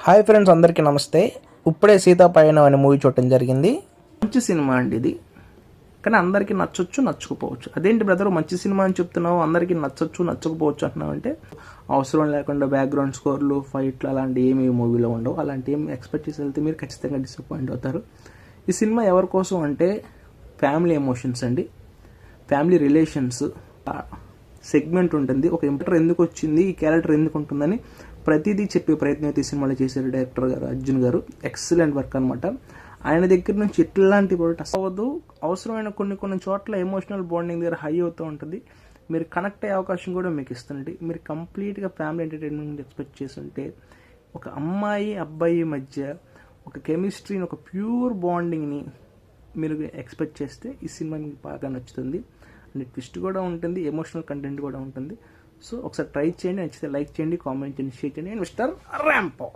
Hi friends, అందరికీ నమస్తే. ఇప్పుడే సీతాపయనం అనే మూవీ చూడటం జరిగింది. మంచి సినిమా అండి ఇది. కానీ అందరికీ నచ్చొచ్చు, నచ్చకపోవచ్చు. అదేంటి బ్రదర్, మంచి సినిమా అని చెప్తున్నావు, అందరికీ నచ్చొచ్చు, నచ్చకపోవచ్చు అంటున్నావు అంటే, అవసరం లేకుండా బ్యాక్గ్రౌండ్ స్కోర్లు, ఫైట్లు అలాంటి ఏమి మూవీలో ఉండవు. అలాంటి ఏమి ఎక్స్పెక్ట్ చేసి వెళ్తే మీరు ఖచ్చితంగా డిసప్పాయింట్ అవుతారు. ఈ సినిమా ఎవరి కోసం అంటే ఫ్యామిలీ ఎమోషన్స్ అండి, ఫ్యామిలీ రిలేషన్స్ సెగ్మెంట్ ఉంటుంది. ఒక ఇంటర్ ఎందుకు వచ్చింది, ఈ క్యారెక్టర్ ఎందుకు ఉంటుందని ప్రతిదీ చెప్పే ప్రయత్నం అయితే ఈ సినిమాలో చేశారు డైరెక్టర్ గారు, అర్జున్ గారు. ఎక్సలెంట్ వర్క్ అనమాట. ఆయన దగ్గర నుంచి ఎట్లాంటి ప్రొడక్ట్ అవ్వదు. అవసరమైన కొన్ని చోట్ల ఎమోషనల్ బాండింగ్ దగ్గర హై అవుతూ ఉంటుంది. మీరు కనెక్ట్ అయ్యే అవకాశం కూడా మీకు ఇస్తుంది. మీరు కంప్లీట్గా ఫ్యామిలీ ఎంటర్టైన్మెంట్ ఎక్స్పెక్ట్ చేస్తుంటే, ఒక అమ్మాయి అబ్బాయి మధ్య ఒక కెమిస్ట్రీని, ఒక ప్యూర్ బాండింగ్ని మీరు ఎక్స్పెక్ట్ చేస్తే ఈ సినిమా మీకు బాగా నచ్చుతుంది. అండ్ ట్విస్ట్ కూడా ఉంటుంది, ఎమోషనల్ కంటెంట్ కూడా ఉంటుంది. సో ఒకసారి ట్రై చేయండి, నచ్చితే లైక్ చేయండి, కామెంట్ చేయండి, షేర్ చేయండి. మిస్టర్ ర్యాంపో.